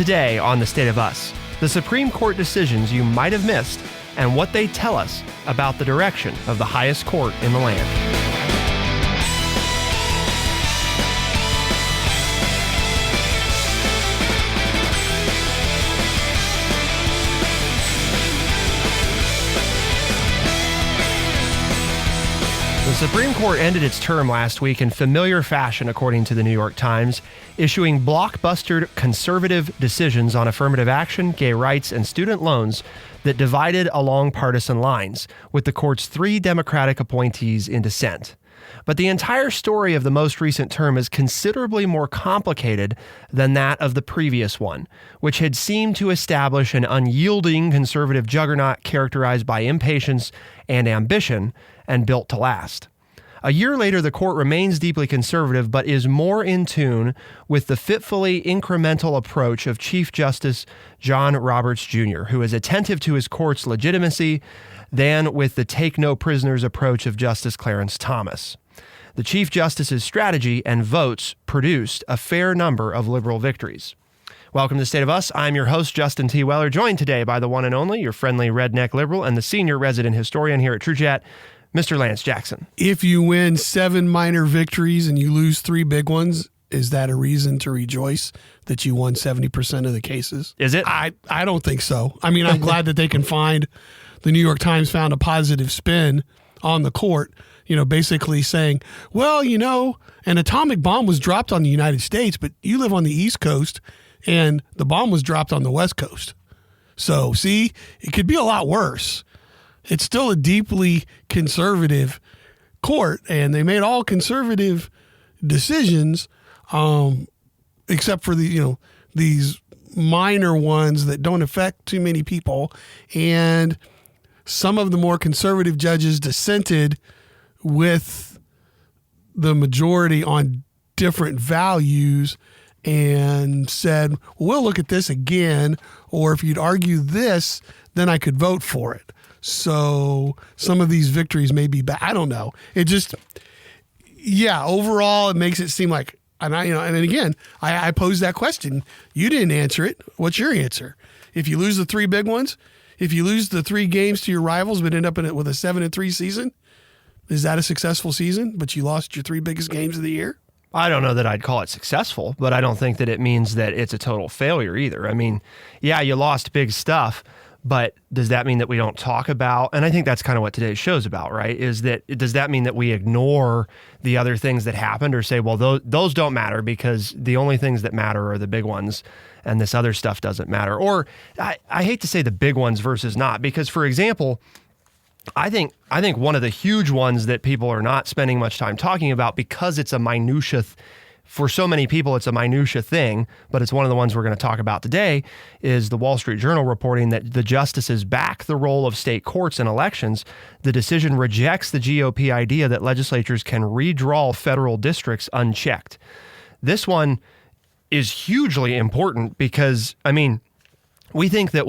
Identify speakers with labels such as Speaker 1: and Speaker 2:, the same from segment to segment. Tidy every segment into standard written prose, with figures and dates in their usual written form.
Speaker 1: Today on The State of Us, the Supreme Court decisions you might have missed and what they tell us about the direction of the highest court in the land. The Supreme Court ended its term last week in familiar fashion, according to the New York Times, issuing blockbuster conservative decisions on affirmative action, gay rights, and student loans that divided along partisan lines, with the court's 3 Democratic appointees in dissent. But the entire story of the most recent term is considerably more complicated than that of the previous one, which had seemed to establish an unyielding conservative juggernaut characterized by impatience and ambition and built to last. A year later, the court remains deeply conservative, but is more in tune with the fitfully incremental approach of Chief Justice John Roberts, Jr., who is attentive to his court's legitimacy than with the take-no-prisoners approach of Justice Clarence Thomas. The Chief Justice's strategy and votes produced a fair number of liberal victories. Welcome to the State of Us. I'm your host, Justin T. Weller, joined today by the one and only, your friendly redneck liberal, and the senior resident historian here at TrueChat, Mr. Lance Jackson.
Speaker 2: If you win 7 minor victories and you lose 3 big ones, is that a reason to rejoice that you won 70% of the cases?
Speaker 1: Is it?
Speaker 2: I don't think so. I mean, I'm glad that they can find, the New York Times found a positive spin on the court, basically saying, well, an atomic bomb was dropped on the United States, but you live on the East Coast and the bomb was dropped on the West Coast. So, see, it could be a lot worse. It's still a deeply conservative court, and they made all conservative decisions, except for these minor ones that don't affect too many people. And some of the more conservative judges dissented with the majority on different values and said, well, we'll look at this again, or if you'd argue this, then I could vote for it. So some of these victories may be bad. I don't know. It just, overall, it makes it seem like, and again, I posed that question. You didn't answer it. What's your answer? If you lose the 3 big ones, if you lose the 3 games to your rivals, but end up in it with a 7-3 season, is that a successful season? But you lost your 3 biggest games of the year?
Speaker 1: I don't know that I'd call it successful, but I don't think that it means that it's a total failure either. I mean, you lost big stuff, but does that mean that we don't talk about, and I think that's kind of what today's show's about, right? Does that mean that we ignore the other things that happened or say, well, those don't matter because the only things that matter are the big ones and this other stuff doesn't matter? Or I hate to say the big ones versus not, because for example, I think one of the huge ones that people are not spending much time talking about because it's a minutia for so many people, it's a minutia thing, but it's one of the ones we're going to talk about today, is the Wall Street Journal reporting that the justices back the role of state courts in elections. The decision rejects the GOP idea that legislatures can redraw federal districts unchecked. This one is hugely important because, we think that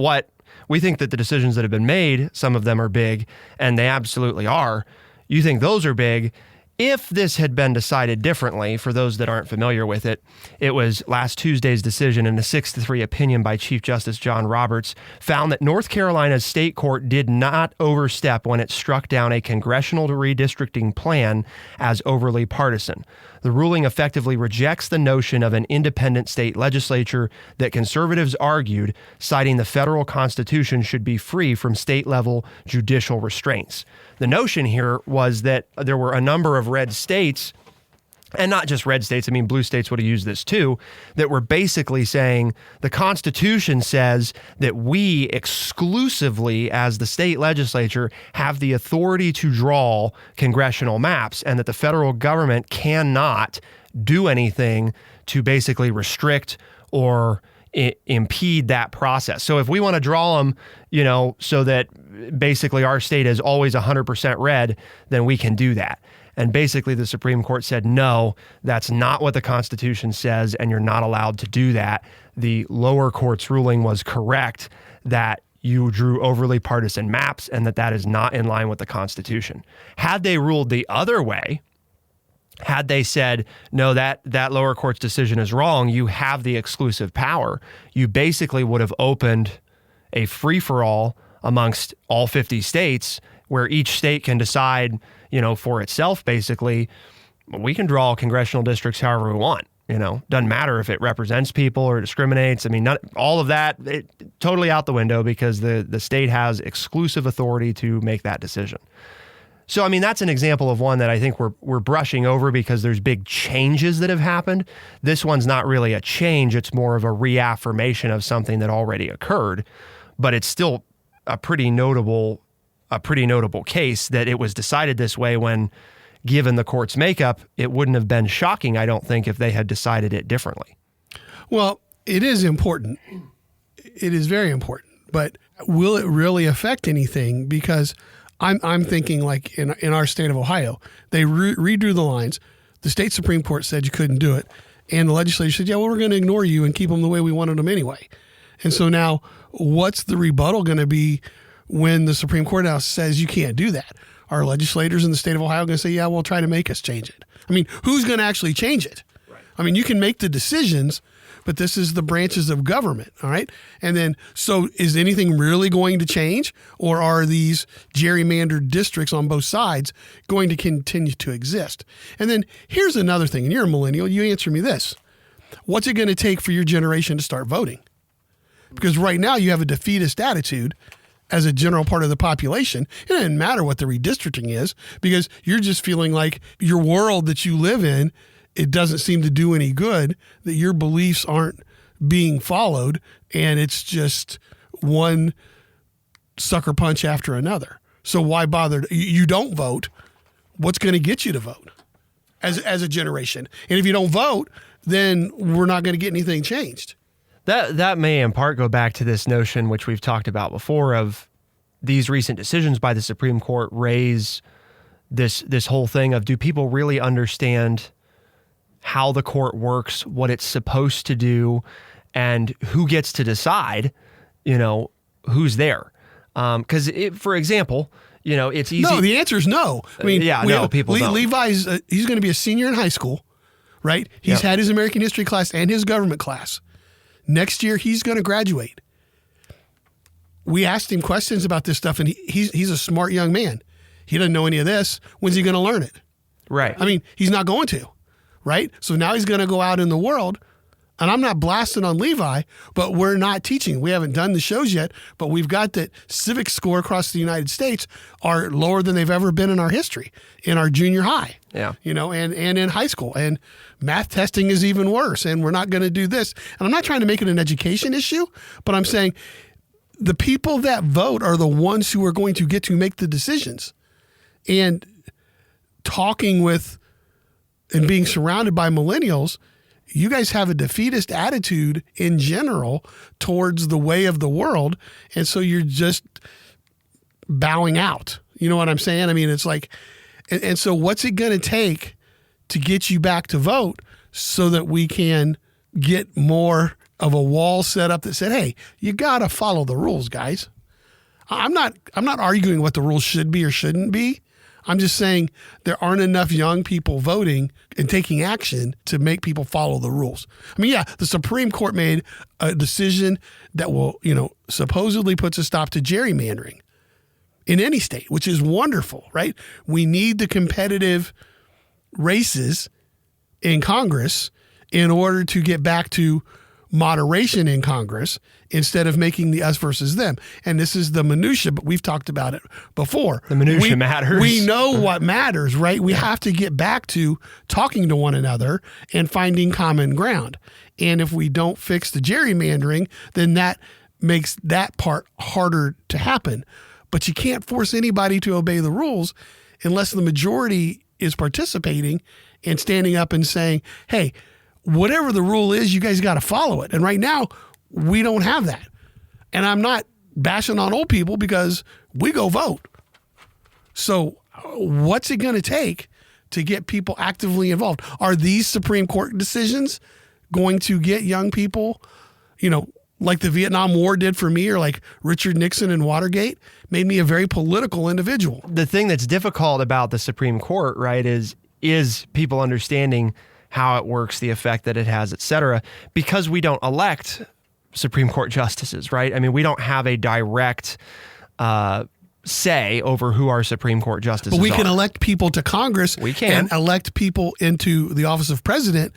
Speaker 1: the decisions that have been made, some of them are big, and they absolutely are. You think those are big. If this had been decided differently, for those that aren't familiar with it, it was last Tuesday's decision in a 6-3 opinion by Chief Justice John Roberts found that North Carolina's state court did not overstep when it struck down a congressional redistricting plan as overly partisan. The ruling effectively rejects the notion of an independent state legislature that conservatives argued, citing the federal constitution should be free from state-level judicial restraints. The notion here was that there were a number of red states, and not just red states, blue states would have used this too, that were basically saying the Constitution says that we exclusively, as the state legislature, have the authority to draw congressional maps, and that the federal government cannot do anything to basically restrict or impede that process. So if we want to draw them, so that basically our state is always 100% red, then we can do that. And basically the Supreme Court said, no, that's not what the Constitution says, and you're not allowed to do that. The lower court's ruling was correct that you drew overly partisan maps and that is not in line with the Constitution. Had they ruled the other way, Had they said, no, that lower court's decision is wrong, you have the exclusive power, you basically would have opened a free-for-all amongst all 50 states where each state can decide, for itself, basically, we can draw congressional districts however we want. Doesn't matter if it represents people or discriminates. I mean, all of that, totally out the window because the state has exclusive authority to make that decision. So, I mean, that's an example of one that I think we're brushing over because there's big changes that have happened. This one's not really a change. It's more of a reaffirmation of something that already occurred, but it's still a pretty notable case that it was decided this way when, given the court's makeup, it wouldn't have been shocking, I don't think, if they had decided it differently.
Speaker 2: Well, it is important. It is very important. But will it really affect anything? Because I'm thinking like in our state of Ohio, they redrew the lines. The state Supreme Court said you couldn't do it. And the legislature said, yeah, well, we're going to ignore you and keep them the way we wanted them anyway. And so now what's the rebuttal going to be when the Supreme Court now says you can't do that? Are legislators in the state of Ohio going to say, yeah, we'll try to make us change it? I mean, who's going to actually change it? Right. I mean, you can make the decisions, but this is the branches of government, all right? And then, so is anything really going to change? Or are these gerrymandered districts on both sides going to continue to exist? And then here's another thing, and you're a millennial, you answer me this. What's it going to take for your generation to start voting? Because right now you have a defeatist attitude as a general part of the population. It doesn't matter what the redistricting is because you're just feeling like your world that you live in, it doesn't seem to do any good, that your beliefs aren't being followed, and it's just one sucker punch after another. So why bother? You don't vote. What's going to get you to vote as a generation? And if you don't vote, then we're not going to get anything changed.
Speaker 1: That may in part go back to this notion, which we've talked about before, of these recent decisions by the Supreme Court raise this whole thing of, do people really understand how the court works, what it's supposed to do, and who gets to decide, who's there? Because, for example, it's easy.
Speaker 2: No, the answer is no. I mean,
Speaker 1: people don't.
Speaker 2: Levi's, he's going to be a senior in high school, right? He's had his American history class and his government class. Next year, he's going to graduate. We asked him questions about this stuff, and he's a smart young man. He doesn't know any of this. When's he going to learn it?
Speaker 1: Right.
Speaker 2: I mean, he's not going to, right? So now he's going to go out in the world, and I'm not blasting on Levi, but we're not teaching. We haven't done the shows yet, but we've got that civic score across the United States are lower than they've ever been in our history, in our junior high, and in high school. And math testing is even worse, and we're not going to do this. And I'm not trying to make it an education issue, but I'm saying the people that vote are the ones who are going to get to make the decisions. And talking with and being surrounded by millennials, you guys have a defeatist attitude in general towards the way of the world. And so you're just bowing out. You know what I'm saying? I mean, it's like, and so what's it going to take to get you back to vote so that we can get more of a wall set up that said, hey, you got to follow the rules, guys. I'm not arguing what the rules should be or shouldn't be. I'm just saying there aren't enough young people voting and taking action to make people follow the rules. I mean, yeah, the Supreme Court made a decision that will, supposedly puts a stop to gerrymandering in any state, which is wonderful, right? We need the competitive races in Congress in order to get back to moderation in Congress instead of making the us versus them. And this is the minutia, but we've talked about it before. The
Speaker 1: minutia matters.
Speaker 2: We know what matters, right? We have to get back to talking to one another and finding common ground. And if we don't fix the gerrymandering, then that makes that part harder to happen. But you can't force anybody to obey the rules unless the majority is participating and standing up and saying, hey, whatever the rule is, you guys got to follow it. And right now, we don't have that. And I'm not bashing on old people because we go vote. So what's it going to take to get people actively involved? Are these Supreme Court decisions going to get young people, like the Vietnam War did for me, or like Richard Nixon and Watergate, made me a very political individual?
Speaker 1: The thing that's difficult about the Supreme Court, right, is is people understanding how it works, the effect that it has, et cetera, because we don't elect Supreme Court justices, right? I mean, we don't have a direct say over who our Supreme Court justices are.
Speaker 2: But we can elect people to Congress.
Speaker 1: We can.
Speaker 2: And elect people into the office of president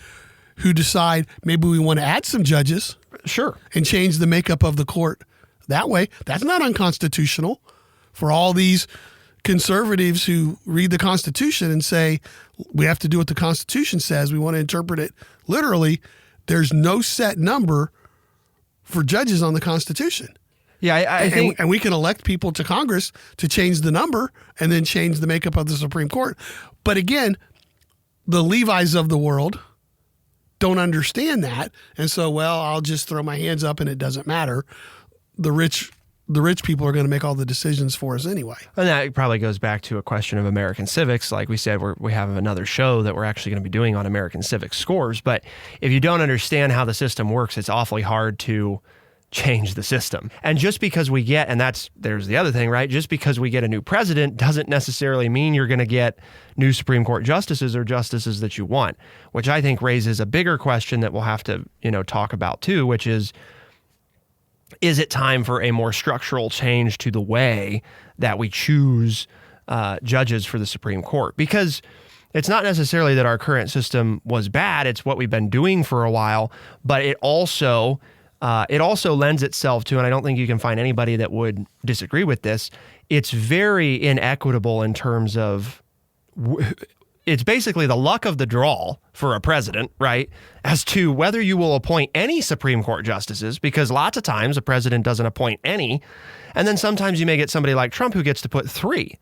Speaker 2: who decide maybe we want to add some judges.
Speaker 1: Sure.
Speaker 2: And change the makeup of the court that way. That's not unconstitutional for all these conservatives who read the Constitution and say, we have to do what the Constitution says. We want to interpret it literally. There's no set number for judges on the Constitution.
Speaker 1: Yeah, I think...
Speaker 2: And we can elect people to Congress to change the number and then change the makeup of the Supreme Court. But again, the Levi's of the world don't understand that. And so, well, I'll just throw my hands up and it doesn't matter. The rich people are going to make all the decisions for us anyway.
Speaker 1: And that probably goes back to a question of American civics. Like we said, we have another show that we're actually going to be doing on American civics scores. But if you don't understand how the system works, it's awfully hard to change the system. And just because we get, and there's the other thing, right? Just because we get a new president doesn't necessarily mean you're going to get new Supreme Court justices or justices that you want, which I think raises a bigger question that we'll have to, talk about too, which is it time for a more structural change to the way that we choose judges for the Supreme Court? Because it's not necessarily that our current system was bad. It's what we've been doing for a while, but it also lends itself to, and I don't think you can find anybody that would disagree with this, it's very inequitable in terms of, it's basically the luck of the draw for a president, right? As to whether you will appoint any Supreme Court justices, because lots of times a president doesn't appoint any. And then sometimes you may get somebody like Trump who gets to put 3,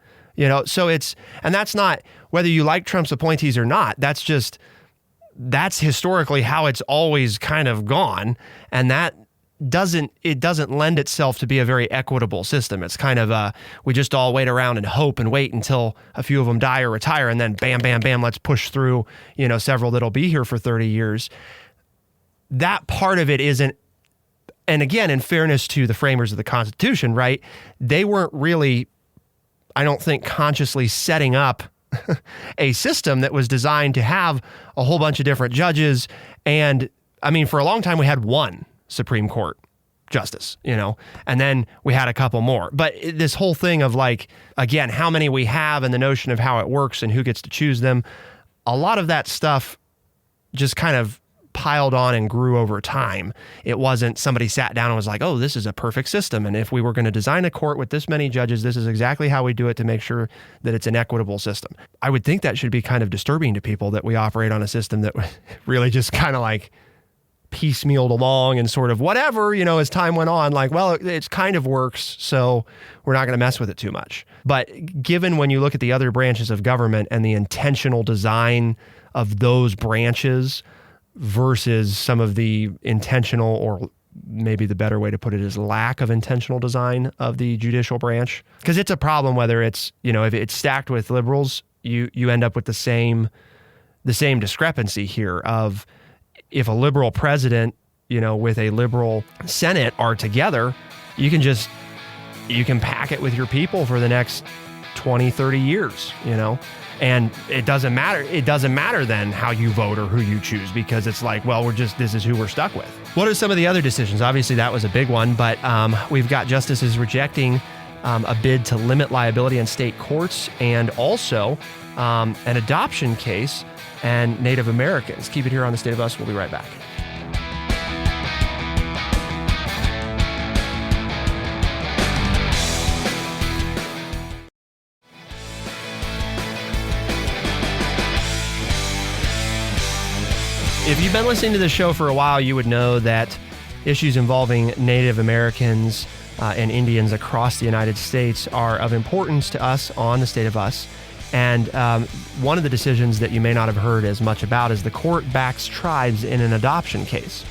Speaker 1: so and that's not whether you like Trump's appointees or not. That's historically how it's always kind of gone. And that doesn't lend itself to be a very equitable system. It's kind of we just all wait around and hope and wait until a few of them die or retire, and then bam, bam, bam, let's push through, several that'll be here for 30 years. That part of it isn't, and again, in fairness to the framers of the Constitution, right, they weren't really, I don't think, consciously setting up a system that was designed to have a whole bunch of different judges. And I mean, for a long time, we had one Supreme Court justice, and then we had a couple more. But this whole thing of again, how many we have and the notion of how it works and who gets to choose them, a lot of that stuff just kind of piled on and grew over time. It wasn't somebody sat down and was like, oh, this is a perfect system. And if we were going to design a court with this many judges, this is exactly how we do it to make sure that it's an equitable system. I would think that should be kind of disturbing to people that we operate on a system that really just kind of piecemealed along and sort of whatever, as time went on, it kind of works, so we're not going to mess with it too much. But given when you look at the other branches of government and the intentional design of those branches versus some of the intentional, or maybe the better way to put it is lack of intentional design of the judicial branch, because it's a problem whether it's, if it's stacked with liberals, you end up with the same discrepancy here of, if a liberal president, with a liberal Senate are together, you can pack it with your people for the next 20, 30 years, and it doesn't matter. It doesn't matter then how you vote or who you choose, because it's this is who we're stuck with. What are some of the other decisions? Obviously that was a big one, but we've got justices rejecting a bid to limit liability in state courts, and also an adoption case and Native Americans. Keep it here on The State of Us. We'll be right back. If you've been listening to the show for a while, you would know that issues involving Native Americans and Indians across the United States are of importance to us on The State of Us. And one of the decisions that you may not have heard as much about is the court backs tribes in an adoption case.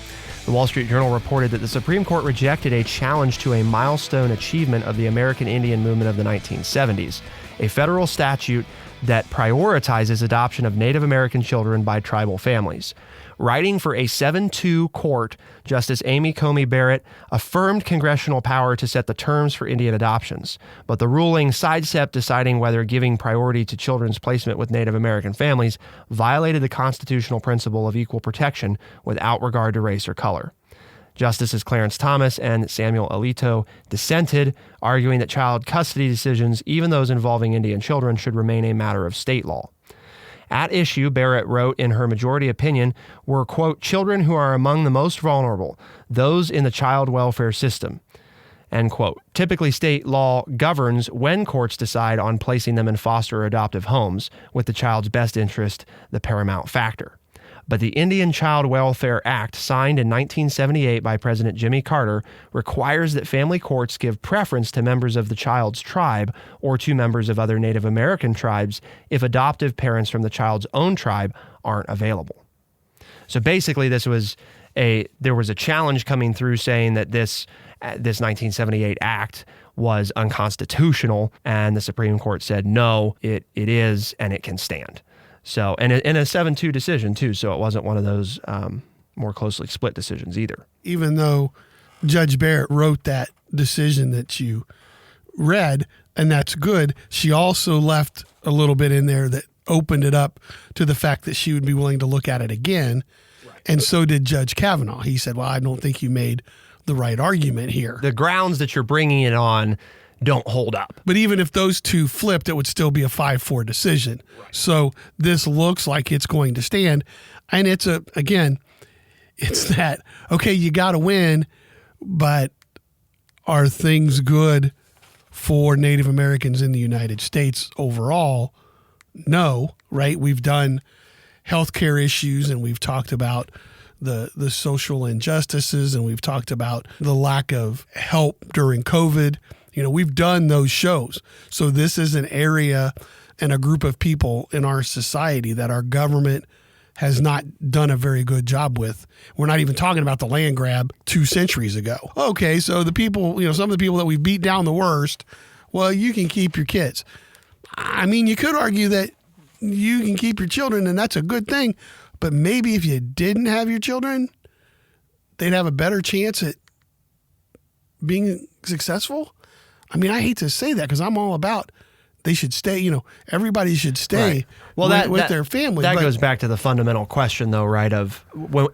Speaker 1: The Wall Street Journal reported that the Supreme Court rejected a challenge to a milestone achievement of the American Indian movement of the 1970s, a federal statute that prioritizes adoption of Native American children by tribal families. Writing for a 7-2 court, Justice Amy Coney Barrett affirmed congressional power to set the terms for Indian adoptions, but the ruling sidestepped deciding whether giving priority to children's placement with Native American families violated the constitutional principle of equal protection without regard to race or color. Justices Clarence Thomas and Samuel Alito dissented, arguing that child custody decisions, even those involving Indian children, should remain a matter of state law. At issue, Barrett wrote in her majority opinion, were, quote, children who are among the most vulnerable, those in the child welfare system, end quote. Typically, state law governs when courts decide on placing them in foster or adoptive homes, with the child's best interest the paramount factor. But the Indian Child Welfare Act, signed in 1978 by President Jimmy Carter, requires that family courts give preference to members of the child's tribe or to members of other Native American tribes if adoptive parents from the child's own tribe aren't available. So basically, there was a challenge coming through saying that this 1978 act was unconstitutional, and the Supreme Court said, no, it is, and it can stand. So, and in a 7-2 decision too, so it wasn't one of those more closely split decisions either.
Speaker 2: Even though Judge Barrett wrote that decision that you read, and that's good, she also left a little bit in there that opened it up to the fact that she would be willing to look at it again. Right. And so did Judge Kavanaugh. He said, well, I don't think you made the right argument here.
Speaker 1: The grounds that you're bringing it on don't hold up.
Speaker 2: But even if those two flipped, it would still be a 5-4 decision. Right. So this looks like it's going to stand. And it's that, okay, you got to win, but are things good for Native Americans in the United States overall? No, right? We've done healthcare issues, and we've talked about the social injustices, and we've talked about the lack of help during COVID. You know, we've done those shows. So this is an area and a group of people in our society that our government has not done a very good job with. We're not even talking about the land grab 2 centuries ago. Okay, so the people, some of the people that we beat down the worst, well, you can keep your kids. I mean, you could argue that you can keep your children, and that's a good thing. But maybe if you didn't have your children, they'd have a better chance at being successful. I mean, I hate to say that because I'm all about they should stay, everybody should stay with their family.
Speaker 1: That goes back to the fundamental question, though, right, of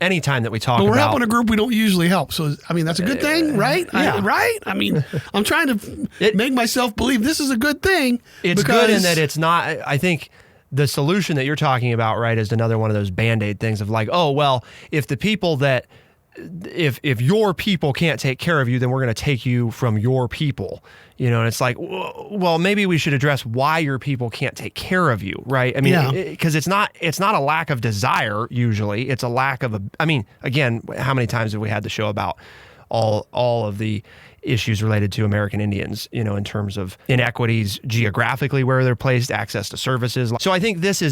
Speaker 1: any time that we talk about...
Speaker 2: we're helping a group we don't usually help. So, I mean, that's a good thing, right?
Speaker 1: Yeah.
Speaker 2: Right? I mean, I'm trying to make myself believe this is a good thing.
Speaker 1: It's good in that it's not... I think the solution that you're talking about, right, is another one of those Band-Aid things of like, oh, well, if the people that... If your people can't take care of you, then we're going to take you from your people, and it's like, well, maybe we should address why your people can't take care of you, right? I mean, because it's not a lack of desire usually, it's a lack of again, how many times have we had the show about all of the issues related to American Indians, in terms of inequities geographically where they're placed, access to services. So I think this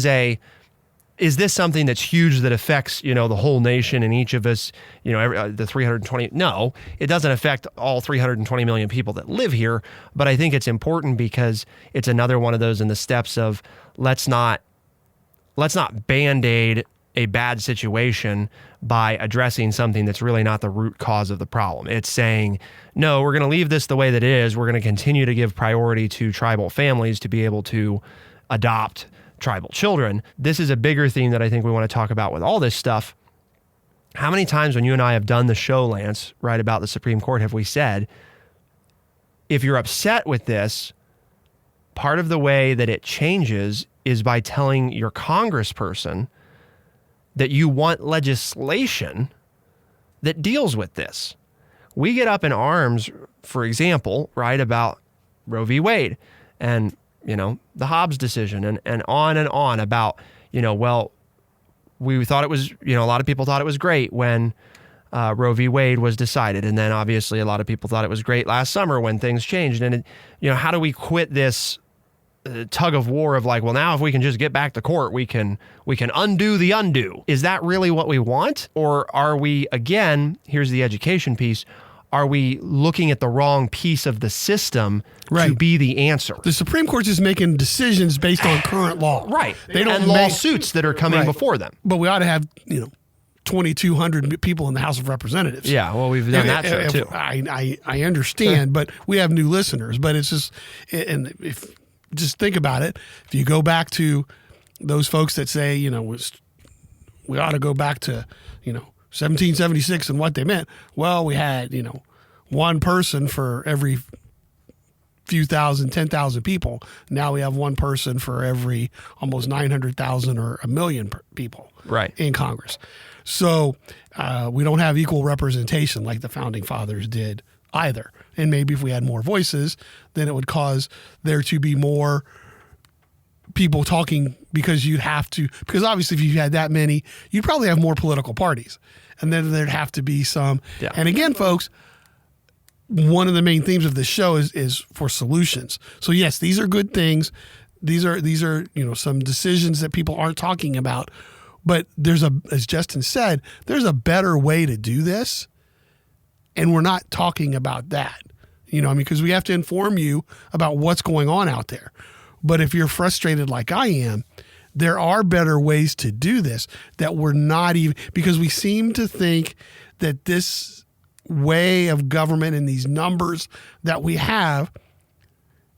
Speaker 1: is this something that's huge that affects, the whole nation and each of us, the 320? No, it doesn't affect all 320 million people that live here. But I think it's important because it's another one of those in the steps of let's not Band-Aid a bad situation by addressing something that's really not the root cause of the problem. It's saying, no, we're going to leave this the way that it is. We're going to continue to give priority to tribal families to be able to adopt tribal children. This is a bigger theme that I think we want to talk about with all this stuff. How many times when you and I have done the show, Lance, right, about the Supreme Court, have we said, if you're upset with this, part of the way that it changes is by telling your congressperson that you want legislation that deals with this. We get up in arms, for example, right, about Roe v. Wade and the Hobbs decision and on about, well, we thought it was, a lot of people thought it was great when Roe v. Wade was decided. And then obviously a lot of people thought it was great last summer when things changed. And, how do we quit this tug of war of like, well, now if we can just get back to court, we can undo the undo. Is that really what we want? Or are we, again, here's the education piece, are we looking at the wrong piece of the system to be the answer?
Speaker 2: The Supreme Court is making decisions based on current law.
Speaker 1: Right. They don't and lawsuits that are coming before them.
Speaker 2: But we ought to have, 2,200 people in the House of Representatives.
Speaker 1: Yeah, well, we've done that show too.
Speaker 2: I understand, but we have new listeners. But it's just, and if just think about it, if you go back to those folks that say, we ought to go back to, 1776 and what they meant. Well, we had, one person for every few thousand, 10,000 people. Now we have one person for every almost 900,000 or a million people in Congress. So we don't have equal representation like the Founding Fathers did either. And maybe if we had more voices, then it would cause there to be more people talking because obviously if you had that many, you'd probably have more political parties. And then there'd have to be some. Yeah. And again, folks, one of the main themes of this show is for solutions. So yes, these are good things. These are some decisions that people aren't talking about. But as Justin said, there's a better way to do this. And we're not talking about that. Because we have to inform you about what's going on out there. But if you're frustrated like I am, there are better ways to do this that we're not even, because we seem to think that this way of government and these numbers that we have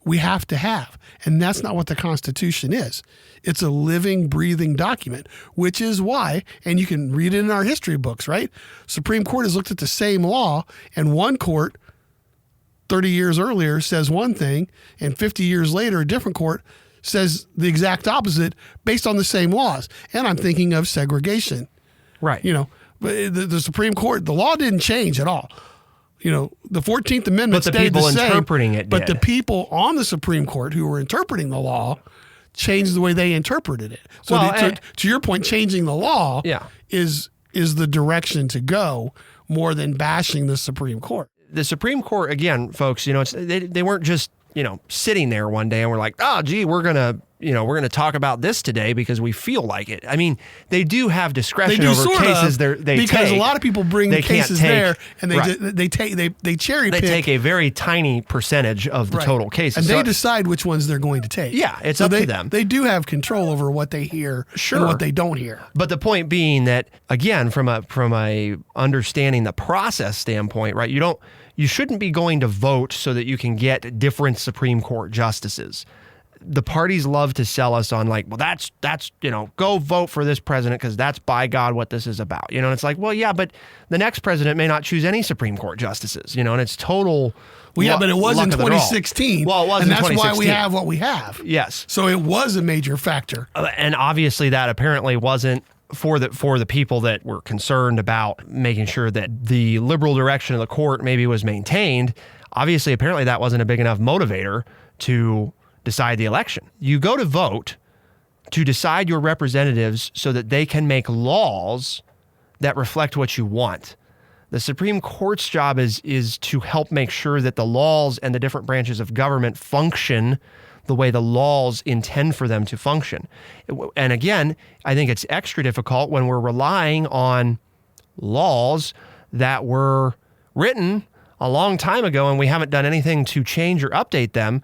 Speaker 2: to have. And that's not what the Constitution is. It's a living, breathing document, which is why, and you can read it in our history books, right? Supreme Court has looked at the same law, and one court 30 years earlier says one thing, and 50 years later, a different court says the exact opposite based on the same laws. And I'm thinking of segregation.
Speaker 1: Right.
Speaker 2: But the Supreme Court, the law didn't change at all. The 14th Amendment
Speaker 1: but the
Speaker 2: stayed the
Speaker 1: people
Speaker 2: same.
Speaker 1: Interpreting it
Speaker 2: but
Speaker 1: did.
Speaker 2: the people on the Supreme Court who were interpreting the law changed the way they interpreted it. So to your point, changing the law is the direction to go more than bashing the Supreme Court.
Speaker 1: The Supreme Court, again, folks, they weren't just, sitting there one day and we're like, oh, gee, we're going to talk about this today because we feel like it. I mean, they do have discretion over cases they
Speaker 2: because
Speaker 1: take.
Speaker 2: A lot of people bring cases there and they cherry pick.
Speaker 1: They take a very tiny percentage of the total cases.
Speaker 2: And they decide which ones they're going to take.
Speaker 1: Yeah, it's up to them.
Speaker 2: They do have control over what they hear and what they don't hear.
Speaker 1: But the point being that, again, from a understanding the process standpoint, right, you shouldn't be going to vote so that you can get different Supreme Court justices. The parties love to sell us on that's go vote for this president because that's by God what this is about. And it's like, well, yeah, but the next president may not choose any Supreme Court justices, and it's total.
Speaker 2: Well, yeah, but it was in 2016.
Speaker 1: Well, it was in 2016.
Speaker 2: And that's why we have what we have.
Speaker 1: Yes.
Speaker 2: So it was a major factor.
Speaker 1: And obviously that apparently wasn't for the people that were concerned about making sure that the liberal direction of the court maybe was maintained. Obviously, apparently that wasn't a big enough motivator to decide the election. You go to vote to decide your representatives so that they can make laws that reflect what you want. The Supreme Court's job is to help make sure that the laws and the different branches of government function the way the laws intend for them to function. And again, I think it's extra difficult when we're relying on laws that were written a long time ago and we haven't done anything to change or update them.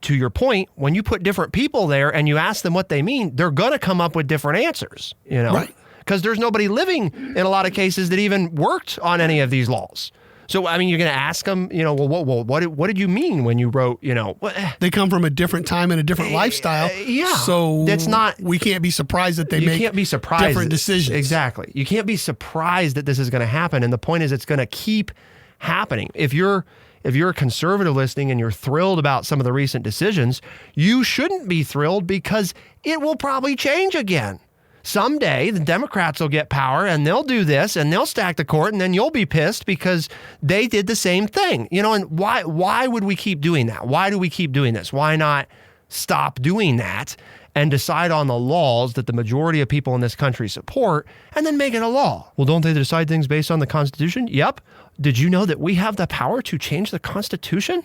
Speaker 1: To your point, when you put different people there and you ask them what they mean, they're going to come up with different answers,
Speaker 2: Right.
Speaker 1: Because there's nobody living in a lot of cases that even worked on any of these laws. So, I mean, you're going to ask them, what did you mean when you wrote,
Speaker 2: They come from a different time and a different lifestyle.
Speaker 1: Yeah.
Speaker 2: So
Speaker 1: that's not.
Speaker 2: We can't be surprised that they make different decisions.
Speaker 1: Exactly. You can't be surprised that this is going to happen. And the point is it's going to keep happening. If you're a conservative listening and you're thrilled about some of the recent decisions, you shouldn't be thrilled because it will probably change again. Someday the Democrats will get power and they'll do this and they'll stack the court and then you'll be pissed because they did the same thing. And why would we keep doing that? Why do we keep doing this? Why not stop doing that and decide on the laws that the majority of people in this country support and then make it a law? Well, don't they decide things based on the Constitution? Yep. Did you know that we have the power to change the Constitution?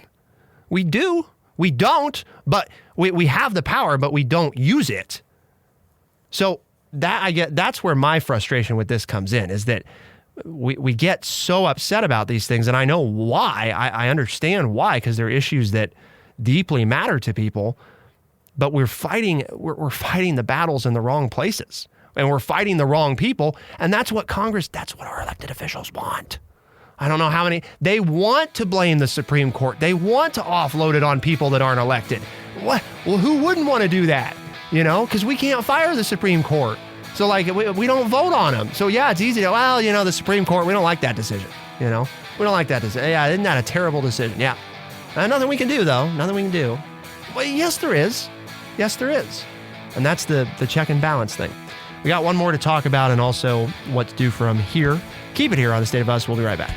Speaker 1: We do. We don't, but we have the power, but we don't use it. So that's where my frustration with this comes in, is that we get so upset about these things, and I know why. I understand why, because they're issues that deeply matter to people, but we're fighting the battles in the wrong places. and we're fighting the wrong people. And that's what that's what our elected officials want. I don't know how many, they want to blame the Supreme Court. They want to offload it on people that aren't elected. What? Well, who wouldn't want to do that? Because we can't fire the Supreme Court. So we don't vote on them. So yeah, it's easy to, the Supreme Court, we don't like that decision. We don't like that decision. Yeah, isn't that a terrible decision? Yeah. Nothing we can do though. Nothing we can do. Well, yes, there is. Yes, there is. And that's the check and balance thing. We got one more to talk about and also what to do from here. Keep it here on The State of Us. We'll be right back.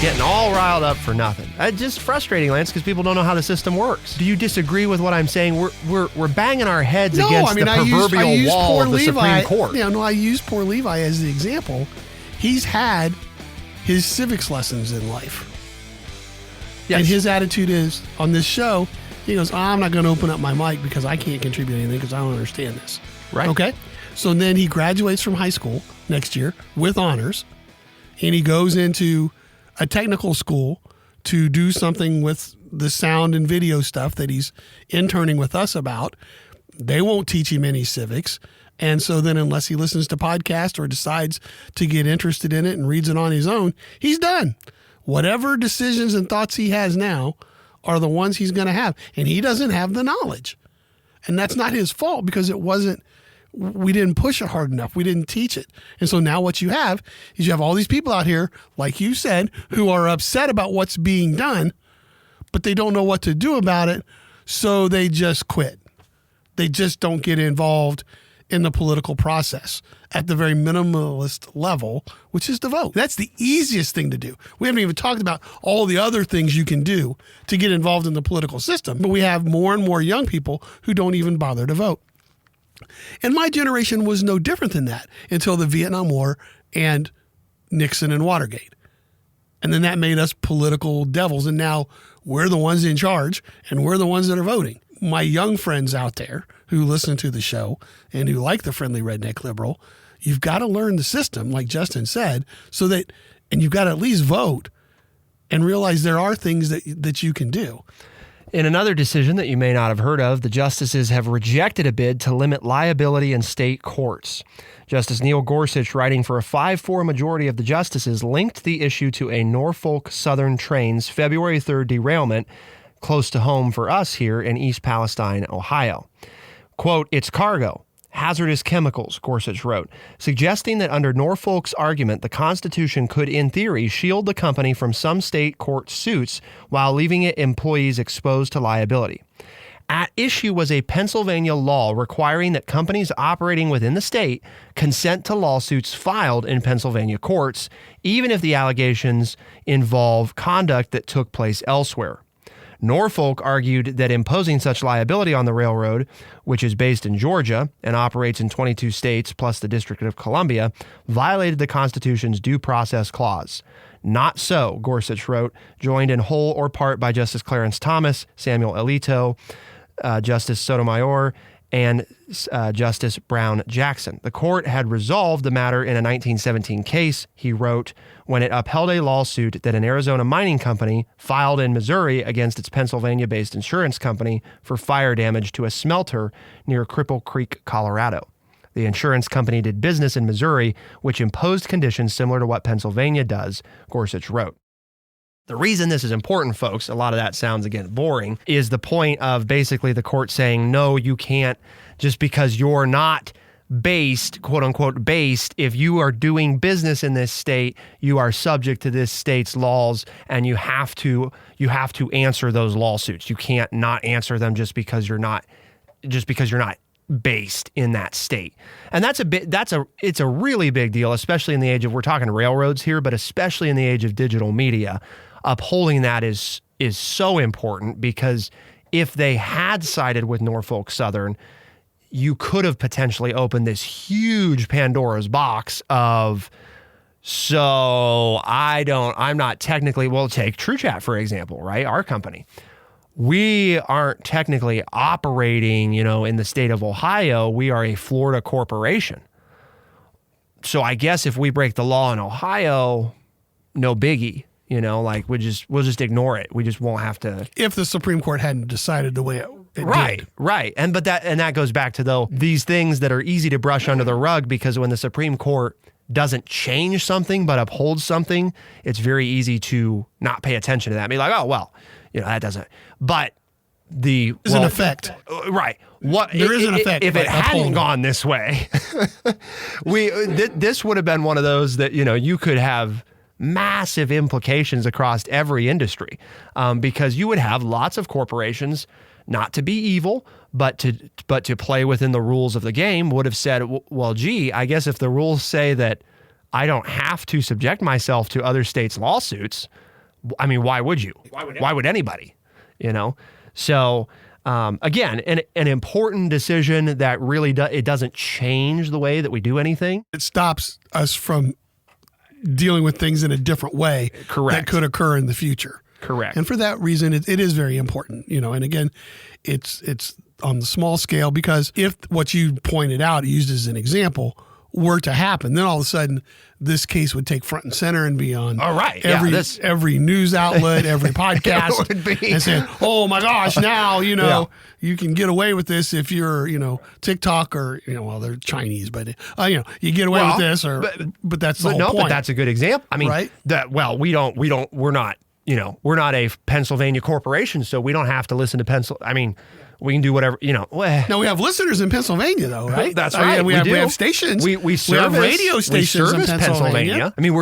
Speaker 1: Getting all riled up for nothing. Just frustrating, Lance, because people don't know how the system works. Do you disagree with what I'm saying? We're banging our heads against the proverbial wall of the Supreme Court.
Speaker 2: I use poor Levi as the example. He's had his civics lessons in life. Yes. And his attitude is, on this show, he goes, I'm not going to open up my mic because I can't contribute anything because I don't understand this.
Speaker 1: Right.
Speaker 2: Okay? So then he graduates from high school next year with honors, and he goes into a technical school to do something with the sound and video stuff that he's interning with us about. They won't teach him any civics. And so then unless he listens to podcasts or decides to get interested in it and reads it on his own, he's done. Whatever decisions and thoughts he has now are the ones he's going to have. And he doesn't have the knowledge. And that's not his fault because we didn't push it hard enough. We didn't teach it. And so now what you have is you have all these people out here, like you said, who are upset about what's being done, but they don't know what to do about it. So they just quit. They just don't get involved in the political process at the very minimalist level, which is to vote. That's the easiest thing to do. We haven't even talked about all the other things you can do to get involved in the political system, but we have more and more young people who don't even bother to vote. And my generation was no different than that until the Vietnam War and Nixon and Watergate. And then that made us political devils. And now we're the ones in charge and we're the ones that are voting. My young friends out there who listen to the show and who like the friendly redneck liberal, you've got to learn the system, like Justin said, and you've got to at least vote and realize there are things that you can do.
Speaker 1: In another decision that you may not have heard of, the justices have rejected a bid to limit liability in state courts. Justice Neil Gorsuch, writing for a 5-4 majority of the justices, linked the issue to a Norfolk Southern train's February 3rd derailment close to home for us here in East Palestine, Ohio. Quote, "It's cargo, hazardous chemicals," Gorsuch wrote, suggesting that under Norfolk's argument, the Constitution could, in theory, shield the company from some state court suits while leaving its employees exposed to liability. At issue was a Pennsylvania law requiring that companies operating within the state consent to lawsuits filed in Pennsylvania courts, even if the allegations involve conduct that took place elsewhere. Norfolk argued that imposing such liability on the railroad, which is based in Georgia and operates in 22 states plus the District of Columbia, violated the Constitution's Due Process Clause. Not so, Gorsuch wrote, joined in whole or part by Justice Clarence Thomas, Samuel Alito, Justice Sotomayor, and Justice Brown Jackson. The court had resolved the matter in a 1917 case, he wrote, when it upheld a lawsuit that an Arizona mining company filed in Missouri against its Pennsylvania-based insurance company for fire damage to a smelter near Cripple Creek, Colorado. The insurance company did business in Missouri, which imposed conditions similar to what Pennsylvania does, Gorsuch wrote. The reason this is important, folks, a lot of that sounds, again, boring, is the point of basically the court saying, no, you can't, just because you're not based, quote unquote, based, if you are doing business in this state, you are subject to this state's laws and you have to answer those lawsuits. You can't not answer them just because you're not based in that state. And it's a really big deal, especially in the age of, we're talking railroads here, but especially in the age of digital media. Upholding that is so important, because if they had sided with Norfolk Southern, you could have potentially opened this huge Pandora's box of, I'm not technically, well, take TrueChat, for example, right? Our company. We aren't technically operating, in the state of Ohio. We are a Florida corporation. So I guess if we break the law in Ohio, no biggie. Like we'll just ignore it. We just won't have to.
Speaker 2: If the Supreme Court hadn't decided the way it did.
Speaker 1: Right. And that goes back to these things that are easy to brush under the rug, because when the Supreme Court doesn't change something but upholds something, it's very easy to not pay attention to that. Be like, oh well, that doesn't. But there's
Speaker 2: an effect.
Speaker 1: Right.
Speaker 2: There is an effect.
Speaker 1: If it hadn't gone this way, this would have been one of those that you could have massive implications across every industry, because you would have lots of corporations, not to be evil, but to play within the rules of the game, would have said, well, gee, I guess if the rules say that I don't have to subject myself to other states' lawsuits, I mean, why would you? Why would anybody? So again, an important decision that really it doesn't change the way that we do anything.
Speaker 2: It stops us from dealing with things in a different way.
Speaker 1: Correct.
Speaker 2: That could occur in the future.
Speaker 1: Correct.
Speaker 2: And for that reason, it is very important, and again, it's on the small scale, because if what you pointed out, used as an example, were to happen, then all of a sudden this case would take front and center and be on every news outlet, every podcast, and say, oh my gosh, now, you can get away with this if you're, TikTok or, well, they're Chinese, but, you get away with this, but that's the whole point.
Speaker 1: But that's a good example. I mean,
Speaker 2: right?
Speaker 1: We're not a Pennsylvania corporation, so we don't have to listen to I mean, we can do whatever,
Speaker 2: Now we have listeners in Pennsylvania, though, right?
Speaker 1: That's right.
Speaker 2: We have stations.
Speaker 1: We
Speaker 2: have radio stations in Pennsylvania.
Speaker 1: I mean,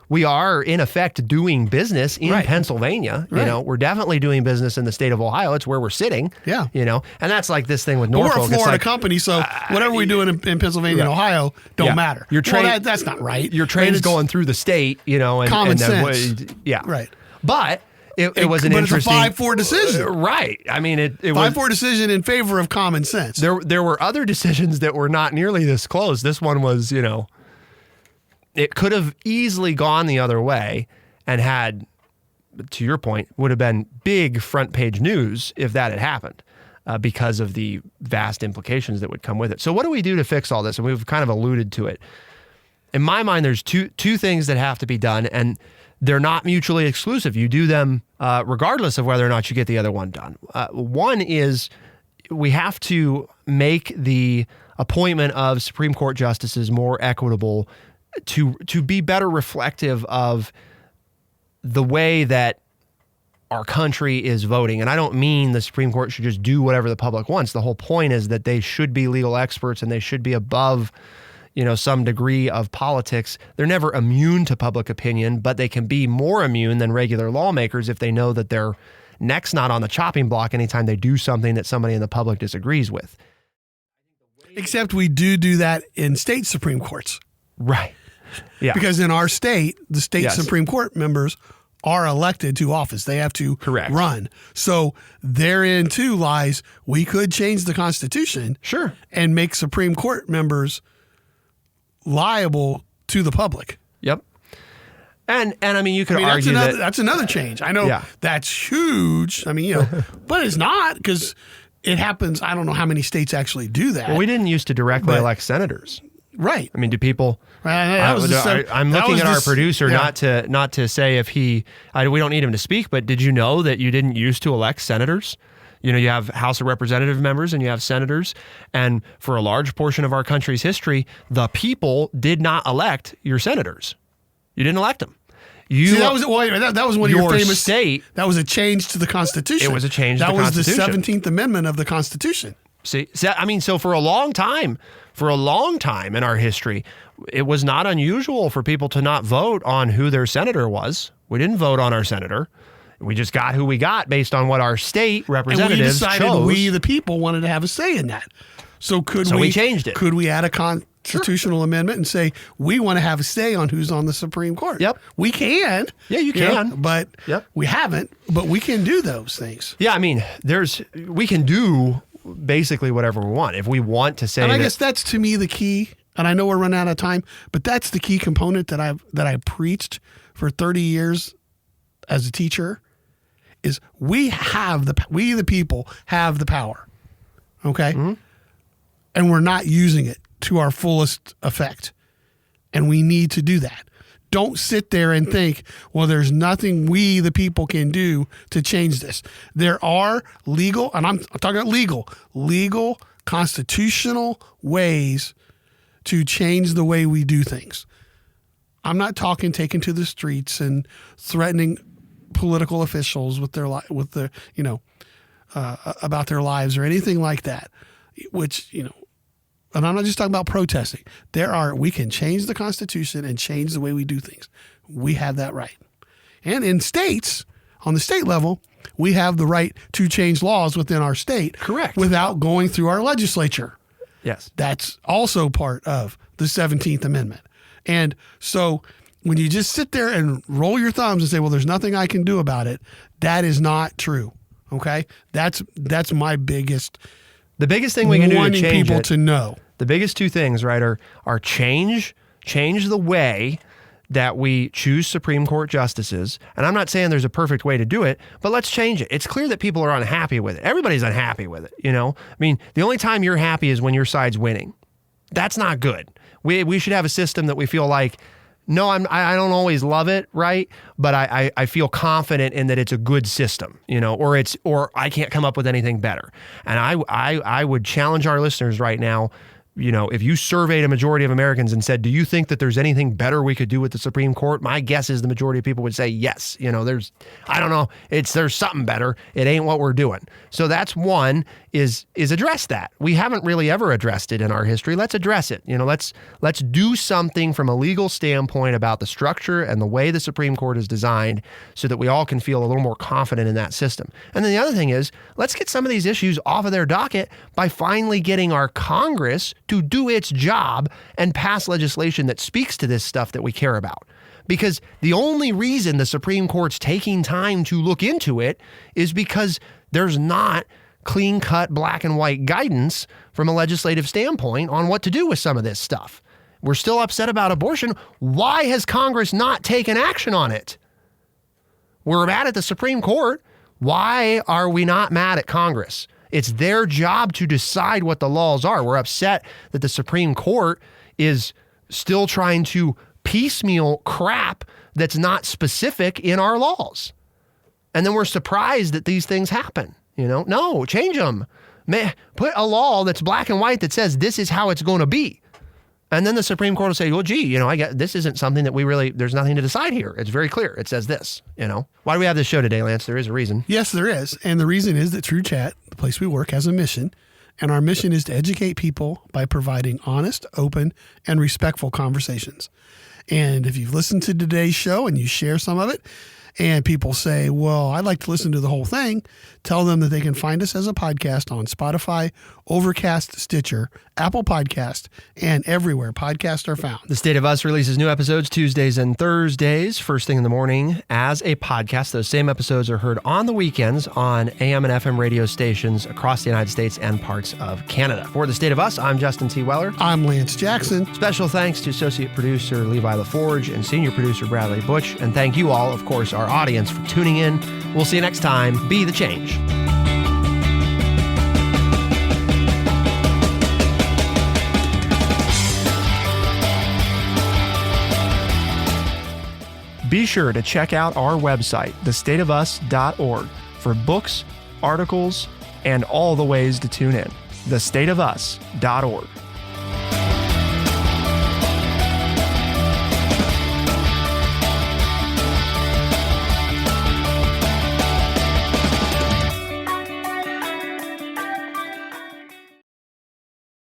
Speaker 1: we are in effect doing business in Pennsylvania.
Speaker 2: Right.
Speaker 1: We're definitely doing business in the state of Ohio. It's where we're sitting.
Speaker 2: Yeah.
Speaker 1: And that's like this thing with Norfolk.
Speaker 2: We're a Florida company, so whatever we do in Pennsylvania and Ohio don't matter.
Speaker 1: Your train,
Speaker 2: that's not right.
Speaker 1: Your train's going through the state, and
Speaker 2: common sense.
Speaker 1: Right. But it was an interesting.
Speaker 2: It's a 5-4 decision.
Speaker 1: Right. I mean, it was
Speaker 2: 5-4 decision in favor of common sense.
Speaker 1: There were other decisions that were not nearly this close. This one was, it could have easily gone the other way and had, to your point, would have been big front page news if that had happened, because of the vast implications that would come with it. So what do we do to fix all this? And we've kind of alluded to it. In my mind, there's two things that have to be done, and they're not mutually exclusive. You do them regardless of whether or not you get the other one done. One is we have to make the appointment of Supreme Court justices more equitable, to be better reflective of the way that our country is voting. And I don't mean the Supreme Court should just do whatever the public wants. The whole point is that they should be legal experts and they should be above some degree of politics. They're never immune to public opinion, but they can be more immune than regular lawmakers if they know that their neck's not on the chopping block anytime they do something that somebody in the public disagrees with.
Speaker 2: Except we do that in state Supreme Courts.
Speaker 1: Right. Yeah.
Speaker 2: Because in our state, the state Supreme Court members are elected to office. They have to run. So therein too lies, we could change the Constitution.
Speaker 1: Sure.
Speaker 2: And make Supreme Court members liable to the public.
Speaker 1: Yep. And I mean, you could argue
Speaker 2: that's another change. I know that's huge. I mean, but it's not, because it happens. I don't know how many states actually do that.
Speaker 1: Well, we didn't used to directly elect senators.
Speaker 2: Right.
Speaker 1: I mean, do people? I'm looking at our producer not to say if we don't need him to speak, but did you know that you didn't used to elect senators? You have House of Representative members and you have senators. And for a large portion of our country's history, the people did not elect your senators. You didn't elect them.
Speaker 2: That was one of your famous
Speaker 1: state.
Speaker 2: That was a change to the Constitution.
Speaker 1: It was a change to the Constitution.
Speaker 2: That was the 17th Amendment of the Constitution.
Speaker 1: See, I mean, so for a long time in our history, it was not unusual for people to not vote on who their senator was. We didn't vote on our senator. We just got who we got based on what our state representatives chose.
Speaker 2: And we decided we, the people, wanted to have a say in that. So we
Speaker 1: changed it.
Speaker 2: Could we add a constitutional amendment and say we want to have a say on who's on the Supreme Court?
Speaker 1: Yep.
Speaker 2: We can.
Speaker 1: Yeah, you can.
Speaker 2: But we haven't. But we can do those things.
Speaker 1: Yeah, I mean, we can do basically whatever we want. If we want to say
Speaker 2: I guess that's, to me, the key. And I know we're running out of time, but that's the key component that I preached for 30 years as a teacher. Is we the people have the power, okay? Mm-hmm. And we're not using it to our fullest effect. And we need to do that. Don't sit there and think, well, there's nothing we, the people, can do to change this. There are legal, and I'm talking about legal, constitutional ways to change the way we do things. I'm not talking taking to the streets and threatening political officials with their about their lives or anything like that, which, and I'm not just talking about protesting. We can change the Constitution and change the way we do things. We have that right. And in states, on the state level, we have the right to change laws within our state.
Speaker 1: Correct.
Speaker 2: Without going through our legislature.
Speaker 1: Yes.
Speaker 2: That's also part of the 17th Amendment. And so when you just sit there and roll your thumbs and say, well, there's nothing I can do about it, that is not true. Okay? That's my biggest.
Speaker 1: The biggest thing we can do to change
Speaker 2: people to know.
Speaker 1: The biggest two things, right, are change the way that we choose Supreme Court justices. And I'm not saying there's a perfect way to do it, but let's change it. It's clear that people are unhappy with it. Everybody's unhappy with it, I mean, the only time you're happy is when your side's winning. That's not good. We should have a system that we feel like, no, I don't always love it, right? But I feel confident in that it's a good system, or I can't come up with anything better. And I would challenge our listeners right now. If you surveyed a majority of Americans and said, do you think that there's anything better we could do with the Supreme Court? My guess is the majority of people would say yes. I don't know. There's something better. It ain't what we're doing. So that's one is address that. We haven't really ever addressed it in our history. Let's address it. Let's do something from a legal standpoint about the structure and the way the Supreme Court is designed so that we all can feel a little more confident in that system. And then the other thing is, let's get some of these issues off of their docket by finally getting our Congress to do its job and pass legislation that speaks to this stuff that we care about. Because the only reason the Supreme Court's taking time to look into it is because there's not clean-cut black and white guidance from a legislative standpoint on what to do with some of this stuff. We're still upset about abortion. Why has Congress not taken action on it? We're mad at the Supreme Court. Why are we not mad at Congress? It's their job to decide what the laws are. We're upset that the Supreme Court is still trying to piecemeal crap that's not specific in our laws. And then we're surprised that these things happen. No, change them. Put a law that's black and white that says this is how it's going to be. And then the Supreme Court will say, well, gee, I get this isn't something that there's nothing to decide here. It's very clear. It says this, Why do we have this show today, Lance? There is a reason.
Speaker 2: Yes, there is. And the reason is that True Chat, the place we work, has a mission. And our mission is to educate people by providing honest, open, and respectful conversations. And if you've listened to today's show and you share some of it, and people say, well, I'd like to listen to the whole thing, tell them that they can find us as a podcast on Spotify, Overcast, Stitcher, Apple Podcast, and everywhere podcasts are found.
Speaker 1: The State of Us releases new episodes Tuesdays and Thursdays, first thing in the morning, as a podcast. Those same episodes are heard on the weekends on AM and FM radio stations across the United States and parts of Canada. For The State of Us, I'm Justin T. Weller.
Speaker 2: I'm Lance Jackson.
Speaker 1: Special thanks to associate producer Levi LaForge and senior producer Bradley Butch. And thank you all, of course, our audience, for tuning in. We'll see you next time. Be the change. Be sure to check out our website, thestateofus.org, for books, articles, and all the ways to tune in. thestateofus.org.